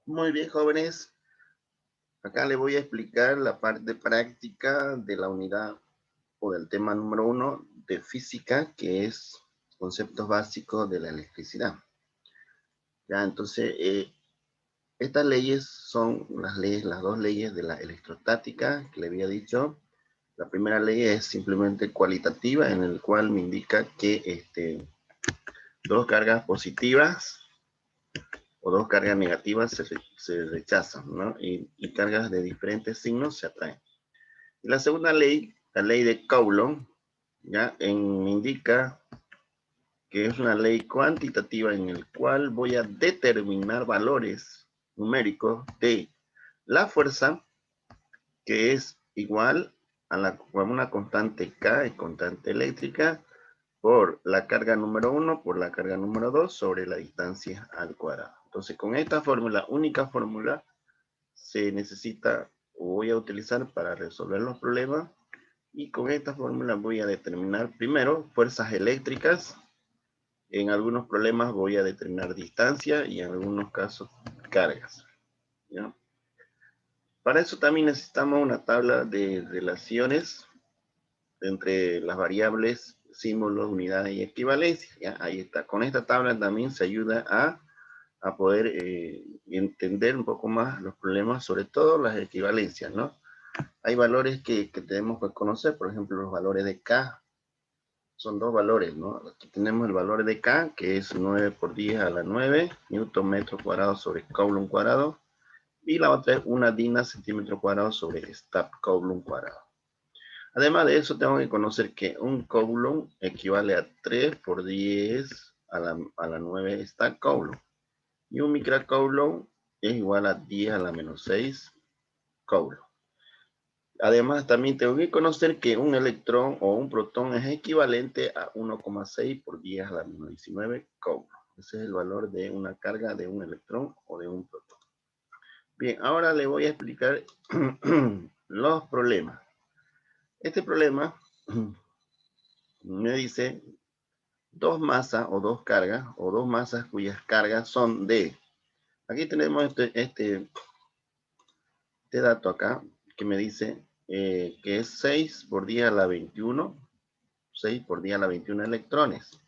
Muy bien, jóvenes. Acá les voy a explicar la parte práctica de la unidad o del tema número 1 de física, que es conceptos básicos de la electricidad. Ya, entonces, estas leyes son las dos leyes de la electrostática que le había dicho. La primera ley es simplemente cualitativa, en el cual me indica que dos cargas positivas o dos cargas negativas se rechazan, ¿no? Y cargas de diferentes signos se atraen. Y la segunda ley, la ley de Coulomb, ya me indica que es una ley cuantitativa en el cual voy a determinar valores numéricos de la fuerza, que es igual a una constante K, constante eléctrica, por la carga número 1 por la carga número 2 sobre la distancia al cuadrado. Entonces, con esta fórmula, única fórmula, se necesita o voy a utilizar para resolver los problemas. Y con esta fórmula voy a determinar primero fuerzas eléctricas. En algunos problemas voy a determinar distancia y en algunos casos cargas, ¿ya? Para eso también necesitamos una tabla de relaciones entre las variables, símbolos, unidades y equivalencias, ¿ya? Ahí está. Con esta tabla también se ayuda a poder entender un poco más los problemas, sobre todo las equivalencias, ¿no? Hay valores que tenemos que conocer, por ejemplo, los valores de K. Son dos valores, ¿no? Aquí tenemos el valor de K, que es 9 por 10 a la 9, newton metro cuadrado sobre Coulomb cuadrado, y la otra es una DINA centímetro cuadrado sobre Stab Coulomb cuadrado. Además de eso, tengo que conocer que un Coulomb equivale a 3 por 10 a la 9 Stab Coulomb, y un microcoulomb es igual a 10 a la menos 6 Coulomb. Además, también tengo que conocer que un electrón o un protón es equivalente a 1,6 por 10 a la menos 19 Coulomb. Ese es el valor de una carga de un electrón o de un protón. Bien, ahora le voy a explicar los problemas. Este problema me dice dos masas o dos cargas o dos masas cuyas cargas son de... Aquí tenemos este dato acá que me dice que es 6 por 10 a la 21, 6 por 10 a la 21 electrones.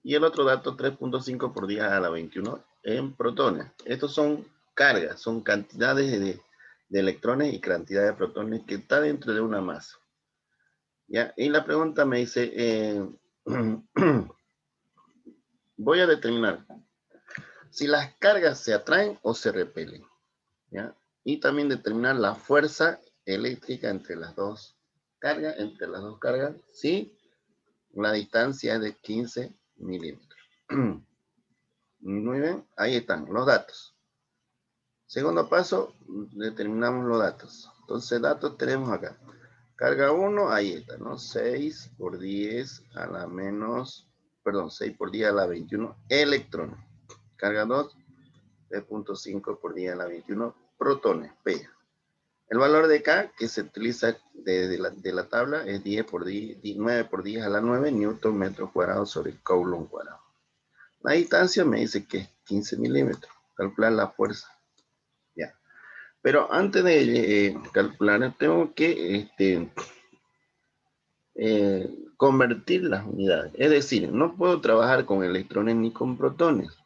Y el otro dato, 3.5 por 10 a la 21 en protones. Estos son cargas, son cantidades de electrones y cantidad de protones que está dentro de una masa. ¿Ya? Y la pregunta me dice, voy a determinar si las cargas se atraen o se repelen. ¿Ya? Y también determinar la fuerza eléctrica entre las dos cargas, si la distancia es de 15 milímetros. Muy bien, ahí están los datos. Segundo paso, determinamos los datos. Entonces, datos tenemos acá. Carga 1, ahí está, ¿no? 6 por 10 a la menos, perdón, 6 por 10 a la 21 electrones. Carga 2, 3.5 por 10 a la 21 protones, P. El valor de K que se utiliza de la tabla es 10 por 10, 9 por 10 a la 9 newton metro cuadrado sobre Coulomb cuadrado. La distancia me dice que es 15 milímetros. Calcular la fuerza. Ya. Pero antes de calcular, tengo que convertir las unidades. Es decir, no puedo trabajar con electrones ni con protones.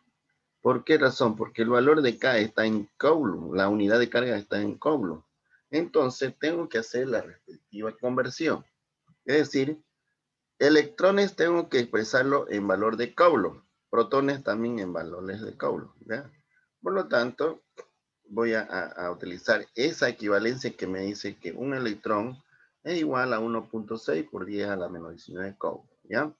¿Por qué razón? Porque el valor de K está en Coulomb, la unidad de carga está en Coulomb. Entonces tengo que hacer la respectiva conversión. Es decir, electrones tengo que expresarlo en valor de Coulomb, protones también en valores de Coulomb, ¿ya? Por lo tanto, voy a utilizar esa equivalencia que me dice que un electrón es igual a 1.6 por 10 a la menos 19 Coulomb, ¿ya?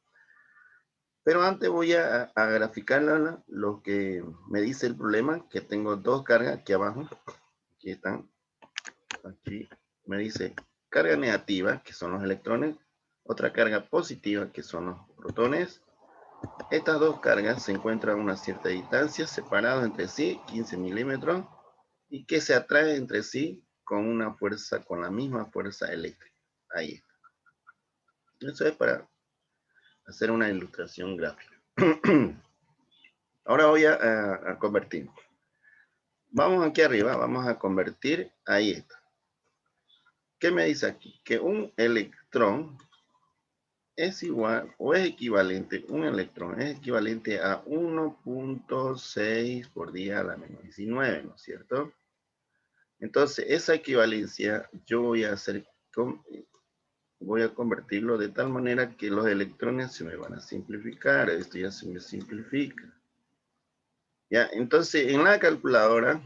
Pero antes voy a graficar lo que me dice el problema, que tengo dos cargas aquí abajo, aquí están, aquí me dice carga negativa, que son los electrones, otra carga positiva, que son los protones. Estas dos cargas se encuentran a una cierta distancia, separadas entre sí, 15 milímetros, y que se atraen entre sí con una fuerza, con la misma fuerza eléctrica. Ahí está. Eso es para hacer una ilustración gráfica. Ahora voy a convertir. Vamos aquí arriba, vamos a convertir, ahí está. ¿Qué me dice aquí? Que un electrón es igual o es equivalente, un electrón es equivalente a 1.6 por 10 a la menos 19, ¿no es cierto? Entonces, esa equivalencia yo voy a hacer, voy a convertirlo de tal manera que los electrones se me van a simplificar. Esto ya se me simplifica. Ya, entonces en la calculadora,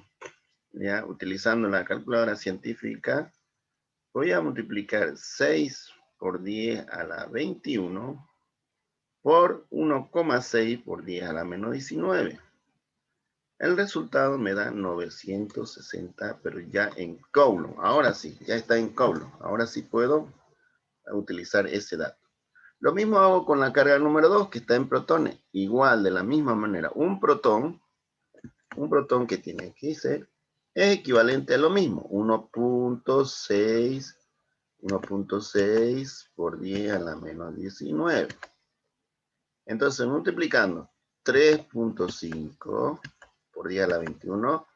ya utilizando la calculadora científica, voy a multiplicar 6 por 10 a la 21 por 1,6 por 10 a la menos 19. El resultado me da 960, pero ya en Coulomb. Ahora sí, ya está en Coulomb. Ahora sí puedo utilizar ese dato. Lo mismo hago con la carga número 2, que está en protones. Igual, de la misma manera. Un protón que tiene que ser, es equivalente a lo mismo. 1.6 por 10 a la menos 19. Entonces, multiplicando 3.5 por 10 a la 21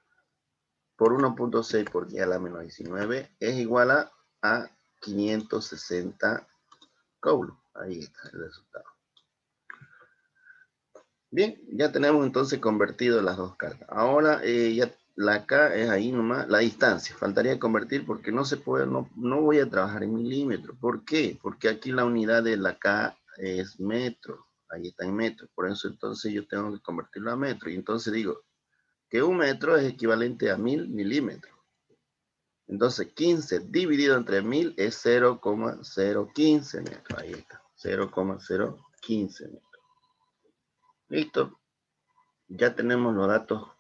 por 1.6 por 10 a la menos 19 es igual a 560 Coulomb. Ahí está el resultado. Bien, ya tenemos entonces convertido las dos cargas. Ahora ya la K es ahí nomás, la distancia. Faltaría convertir porque no se puede, no voy a trabajar en milímetros. ¿Por qué? Porque aquí la unidad de la K es metro. Ahí está en metro. Por eso entonces yo tengo que convertirlo a metro. Y entonces digo que un metro es equivalente a 1000 milímetros. Entonces 15 dividido entre 1000 es 0,015 metros. Ahí está, 0,015 metros. Listo. Ya tenemos los datos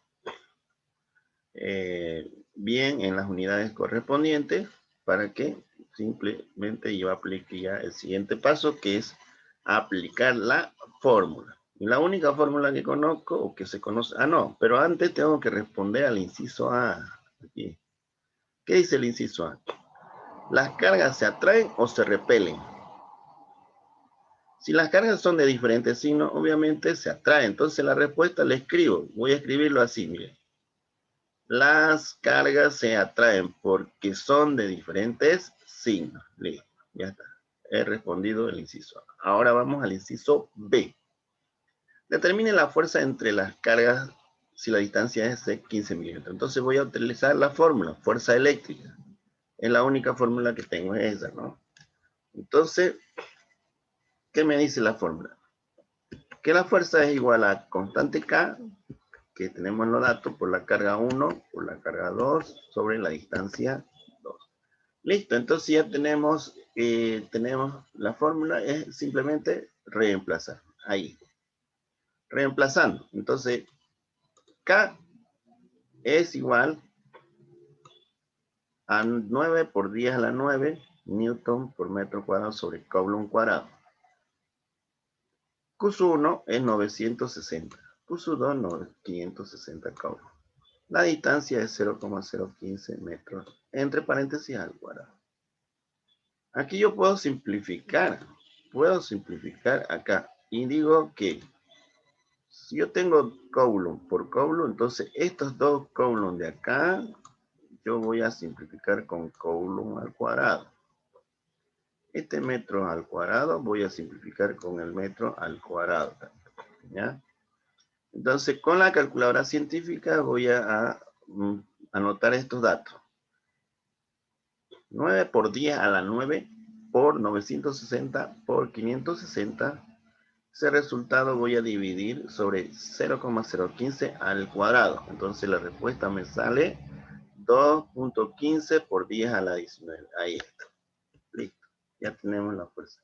bien en las unidades correspondientes para que simplemente yo aplique ya el siguiente paso, que es aplicar la fórmula. Y la única fórmula que conozco o que se conoce, no, pero antes tengo que responder al inciso A. Aquí. ¿Qué dice el inciso A? ¿Las cargas se atraen o se repelen? Si las cargas son de diferentes signos, obviamente se atraen. Entonces la respuesta la escribo. Voy a escribirlo así, miren. Las cargas se atraen porque son de diferentes signos. Listo, ya está. He respondido el inciso A. Ahora vamos al inciso B. Determine la fuerza entre las cargas si la distancia es de 15 milímetros. Entonces voy a utilizar la fórmula, fuerza eléctrica. Es la única fórmula que tengo, es esa, ¿no? Entonces, ¿qué me dice la fórmula? Que la fuerza es igual a constante K, que tenemos en los datos, por la carga 1, por la carga 2, sobre la distancia 2. Listo, entonces ya tenemos la fórmula, es simplemente reemplazar. Ahí. Reemplazando. Entonces, K es igual a 9 por 10 a la 9 Newton por metro cuadrado sobre Coulomb cuadrado. Q1 es 960. Q2 no, 560 Coulomb. La distancia es 0,015 metros, entre paréntesis al cuadrado. Aquí yo puedo simplificar acá. Y digo que si yo tengo Coulomb por Coulomb, entonces estos dos Coulomb de acá, yo voy a simplificar con Coulomb al cuadrado. Este metro al cuadrado voy a simplificar con el metro al cuadrado. ¿Ya? Entonces, con la calculadora científica voy a anotar estos datos. 9 por 10 a la 9 por 960 por 560. Ese resultado voy a dividir sobre 0,015 al cuadrado. Entonces la respuesta me sale 2.15 por 10 a la 19. Ahí está. Listo. Ya tenemos la fuerza.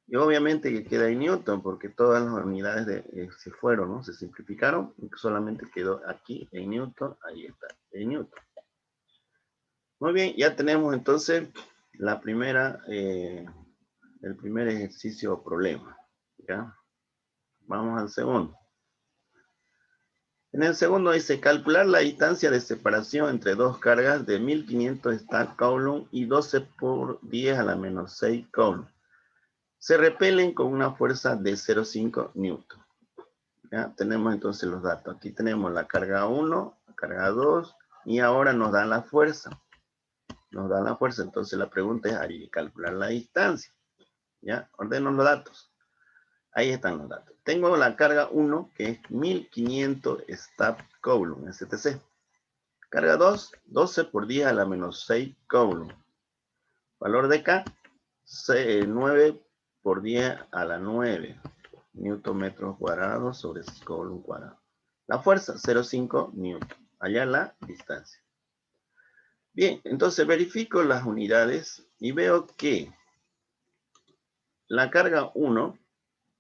Y obviamente que queda en Newton porque todas las unidades se fueron, ¿no? Se simplificaron. Solamente quedó aquí en Newton. Ahí está, en Newton. Muy bien, ya tenemos entonces la primera, el primer ejercicio o problema. ¿Ya? Vamos al segundo. En el segundo dice, calcular la distancia de separación entre dos cargas de 1500 Stack Coulomb y 12 por 10 a la menos 6 Coulomb. Se repelen con una fuerza de 0,5 Newton. ¿Ya? Tenemos entonces los datos. Aquí tenemos la carga 1, la carga 2, Y ahora nos dan la fuerza. Nos dan la fuerza. Entonces la pregunta es, hay que calcular la distancia. ¿Ya? Ordeno los datos. Ahí están los datos. Tengo la carga 1, que es 1500 Stab Coulomb, STC. Carga 2, 12 por 10 a la menos 6 Coulomb. Valor de K, 9 por 10 a la 9 Newton metros cuadrados sobre Coulomb cuadrado. La fuerza, 0,5 Newton. Allá la distancia. Bien, entonces verifico las unidades y veo que la carga 1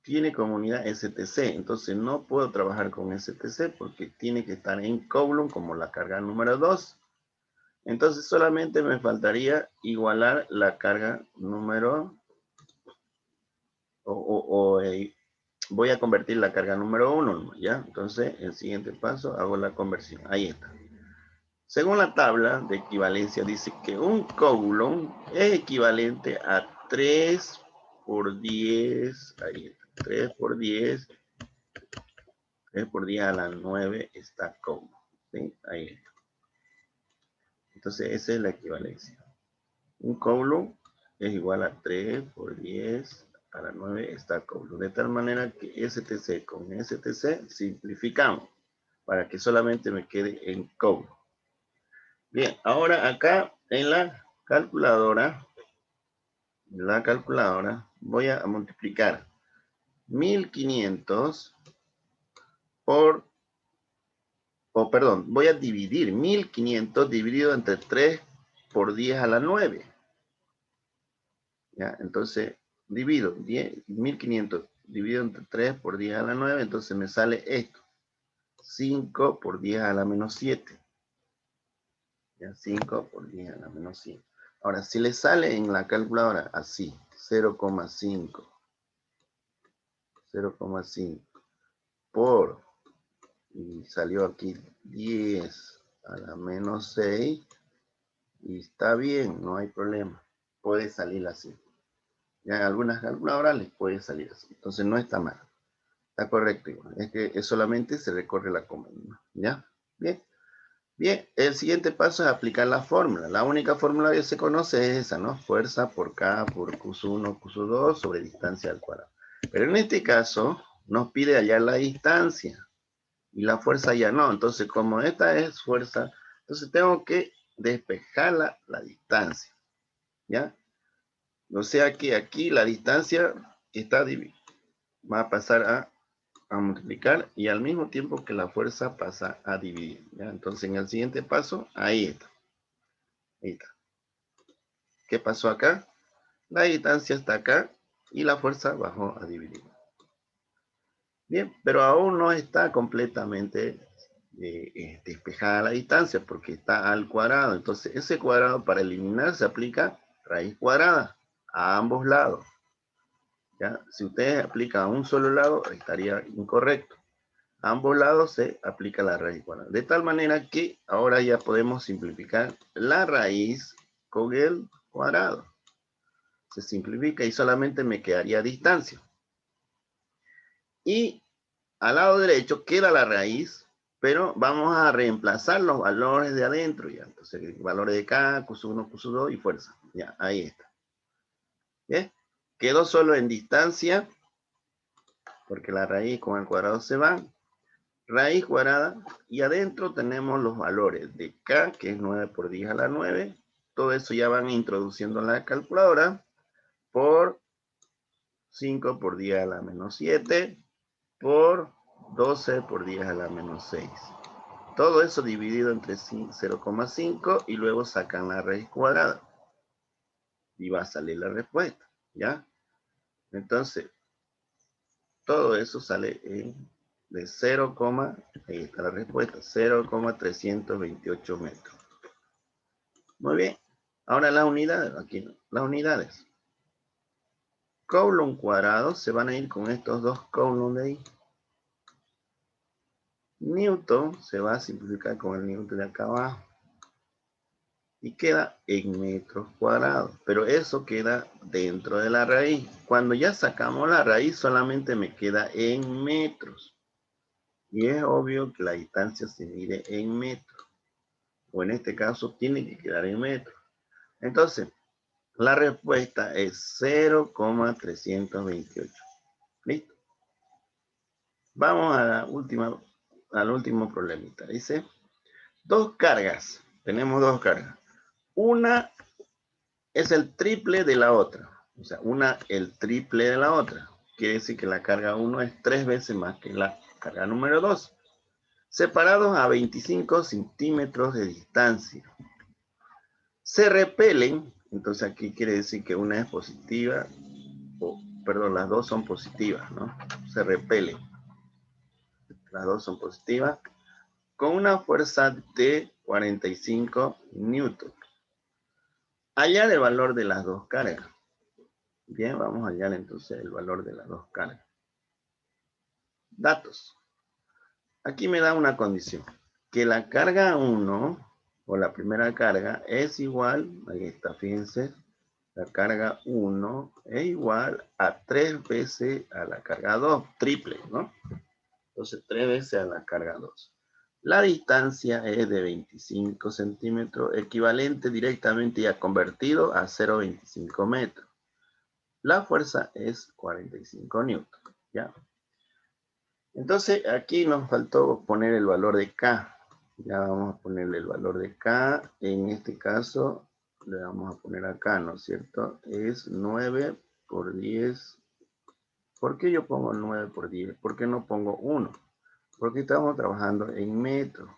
tiene como unidad STC, entonces no puedo trabajar con STC porque tiene que estar en Coulomb como la carga número 2. Entonces solamente me faltaría igualar la carga número, voy a convertir la carga número 1, ¿ya? Entonces el siguiente paso hago la conversión, ahí está. Según la tabla de equivalencia dice que un Coulomb es equivalente a 3 por 10, ahí está, 3 por 10 a la 9 está Coulomb, ¿sí? Ahí está. Entonces esa es la equivalencia. Un Coulomb es igual a 3 por 10 a la 9 está Coulomb. De tal manera que STC con STC simplificamos para que solamente me quede en Coulomb. Bien, ahora acá en la calculadora voy a multiplicar 1500 por, voy a dividir 1500 dividido entre 3 por 10 a la 9. ¿Ya? Entonces, divido 1500 dividido entre 3 por 10 a la 9, entonces me sale esto. 5 por 10 a la menos 7. ¿Ya? 5 por 10 a la menos 7. Ahora, si le sale en la calculadora así, 0,5 por, y salió aquí 10 a la menos 6, y está bien, no hay problema. Puede salir así. Ya en algunas calculadoras les puede salir así. Entonces no está mal. Está correcto igual. Es que solamente se recorre la coma. ¿Ya? Bien. Bien, el siguiente paso es aplicar la fórmula. La única fórmula que se conoce es esa, ¿no? Fuerza por K por Q1, Q2 sobre distancia al cuadrado. Pero en este caso nos pide hallar la distancia. Y la fuerza ya no. Entonces, como esta es fuerza, entonces tengo que despejar la distancia. ¿Ya? O sea que aquí la distancia está dividida. Va a pasar a multiplicar y al mismo tiempo que la fuerza pasa a dividir. ¿Ya? Entonces en el siguiente paso, ahí está. Ahí está. ¿Qué pasó acá? La distancia está acá y la fuerza bajó a dividir. Bien, pero aún no está completamente despejada la distancia porque está al cuadrado. Entonces ese cuadrado para eliminar se aplica raíz cuadrada a ambos lados. ¿Ya? Si ustedes aplican a un solo lado, estaría incorrecto. A ambos lados se aplica la raíz cuadrada. De tal manera que ahora ya podemos simplificar la raíz con el cuadrado. Se simplifica y solamente me quedaría distancia. Y al lado derecho queda la raíz, pero vamos a reemplazar los valores de adentro. Ya. Entonces, valores de K, Q1, Q2 y fuerza. Ya, ahí está. ¿Bien? Quedó solo en distancia, porque la raíz con el cuadrado se va. Raíz cuadrada, y adentro tenemos los valores de K, que es 9 por 10 a la 9. Todo eso ya van introduciendo en la calculadora, por 5 por 10 a la menos 7, por 12 por 10 a la menos 6. Todo eso dividido entre 0,5 y luego sacan la raíz cuadrada. Y va a salir la respuesta, ¿ya? Entonces, todo eso sale de 0, ahí está la respuesta, 0,328 metros. Muy bien. Ahora las unidades, aquí las unidades. Coulomb cuadrado se van a ir con estos dos Coulomb de ahí. Newton se va a simplificar con el Newton de acá abajo. Y queda en metros cuadrados. Pero eso queda dentro de la raíz. Cuando ya sacamos la raíz solamente me queda en metros. Y es obvio que la distancia se mide en metros. o en este caso tiene que quedar en metros. Entonces, la respuesta es 0,328. ¿Listo? Vamos a la última, al último problemita. Dice, dos cargas. Tenemos dos cargas. Una es el triple de la otra. O sea, una el triple de la otra. Quiere decir que la carga 1 es 3 veces más que la carga número 2. Separados a 25 centímetros de distancia. Se repelen, entonces aquí quiere decir que una es positiva, perdón, las dos son positivas, ¿no? Se repelen. Las dos son positivas, con una fuerza de 45 newton. Hallar el valor de las dos cargas. Bien, vamos a hallar entonces el valor de las dos cargas. Datos. Aquí me da una condición. Que la carga 1, o la primera carga, es igual, ahí está, fíjense, la carga 1 es igual a 3 veces a la carga 2, triple, ¿no? Entonces 3 veces a la carga 2. La distancia es de 25 centímetros, equivalente directamente ya convertido a 0,25 metros. La fuerza es 45 newton, ¿ya? Entonces aquí nos faltó poner el valor de K. Ya vamos a ponerle el valor de K. En este caso le vamos a poner acá, ¿no es cierto? Es 9 por 10. ¿Por qué yo pongo 9 por 10? ¿Por qué no pongo 1? Porque estamos trabajando en metros.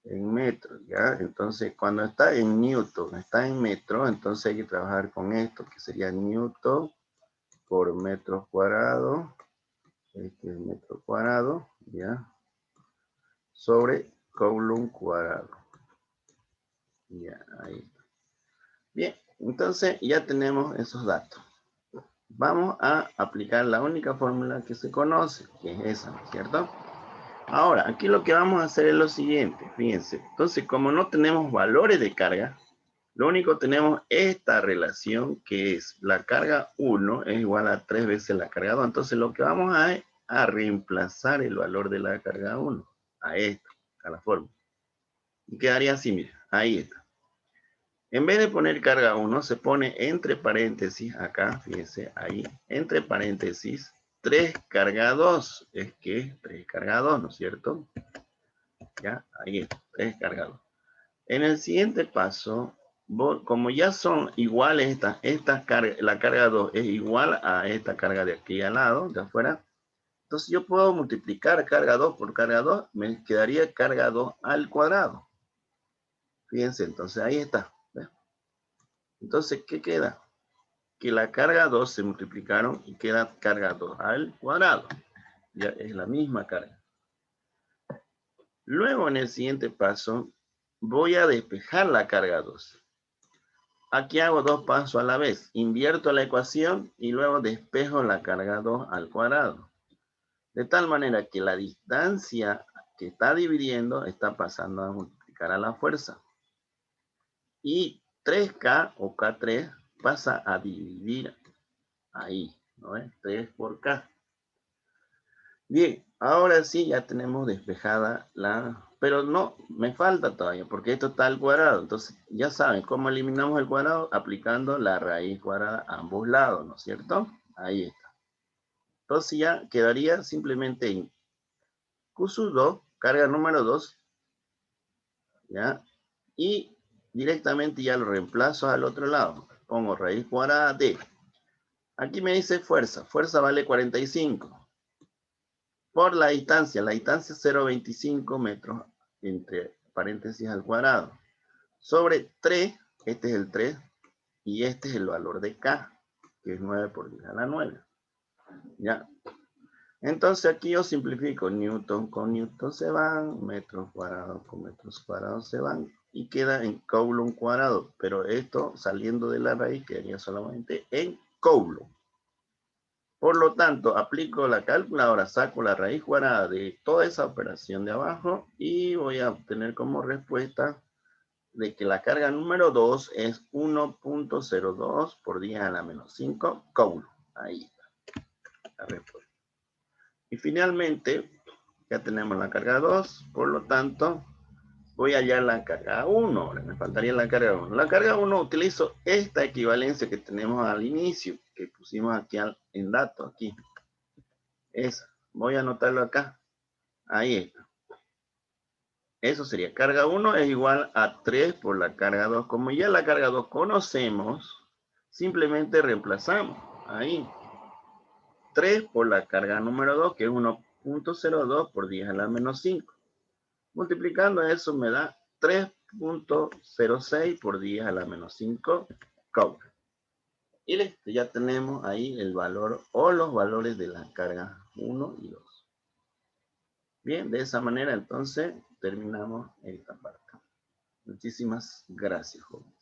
En metros, ¿ya? Entonces, cuando está en newton, está en metro, entonces hay que trabajar con esto, que sería newton por metros cuadrados. Este es metro cuadrado, ¿ya? Sobre coulomb cuadrado. Ya, ahí está. Bien, entonces ya tenemos esos datos. Vamos a aplicar la única fórmula que se conoce, que es esa, ¿no es cierto? Ahora, aquí lo que vamos a hacer es lo siguiente, fíjense. Entonces, como no tenemos valores de carga, lo único que tenemos esta relación que es la carga 1 es igual a 3 veces la carga 2. Entonces, lo que vamos a reemplazar el valor de la carga 1 a esta, a la fórmula. Y quedaría así, mira, ahí está. En vez de poner carga 1, se pone entre paréntesis, acá, fíjense, ahí, entre paréntesis, 3 carga 2. Es que 3 carga 2, ¿no es cierto? Ya, ahí está, 3 carga 2. En el siguiente paso, como ya son iguales la carga 2 es igual a esta carga de aquí al lado, de afuera, entonces yo puedo multiplicar carga 2 por carga 2, me quedaría carga 2 al cuadrado. Fíjense, entonces ahí está. ¿Ves? Entonces, ¿qué queda? Que la carga 2 se multiplicaron y queda carga 2 al cuadrado. Ya es la misma carga. Luego, en el siguiente paso, voy a despejar la carga 2. Aquí hago dos pasos a la vez. Invierto la ecuación y luego despejo la carga 2 al cuadrado. De tal manera que la distancia que está dividiendo está pasando a multiplicar a la fuerza. Y 3K o K3 pasa a dividir ahí, ¿no es? 3 por K. Bien, ahora sí ya tenemos despejada la... Pero no, me falta todavía, porque esto está al cuadrado. Entonces, ya saben, ¿cómo eliminamos el cuadrado? Aplicando la raíz cuadrada a ambos lados, ¿no es cierto? Ahí está. Entonces ya quedaría simplemente en Q sub 2, carga número 2, ¿ya? Y directamente ya lo reemplazo al otro lado. Pongo raíz cuadrada de... Aquí me dice fuerza. Fuerza vale 45. Por la distancia es 0,25 metros entre paréntesis al cuadrado. Sobre 3, este es el 3, y este es el valor de K, que es 9 por 10 a la 9. ¿Ya? Entonces aquí yo simplifico, newton con newton se van, metros cuadrados con metros cuadrados se van, y queda en coulomb cuadrado, pero esto saliendo de la raíz quedaría solamente en coulomb. Por lo tanto, aplico la calculadora, saco la raíz cuadrada de toda esa operación de abajo y voy a obtener como respuesta de que la carga número 2 es 1.02 por 10 a la menos 5 coulomb. Ahí está la respuesta. Y finalmente, ya tenemos la carga 2, por lo tanto, voy a hallar la carga 1. Ahora me faltaría la carga 1. La carga 1 utilizo esta equivalencia que tenemos al inicio, que pusimos aquí en datos, aquí. Esa. Voy a anotarlo acá. Ahí está. Eso sería, carga 1 es igual a 3 por la carga 2. Como ya la carga 2 conocemos, simplemente reemplazamos. Ahí. 3 por la carga número 2, que es 1.02 por 10 a la menos 5. Multiplicando eso me da 3.06 por 10 a la menos 5 coulombs. Y listo, ya tenemos ahí el valor o los valores de las cargas 1 y 2. Bien, de esa manera entonces terminamos esta parte. Muchísimas gracias, joven.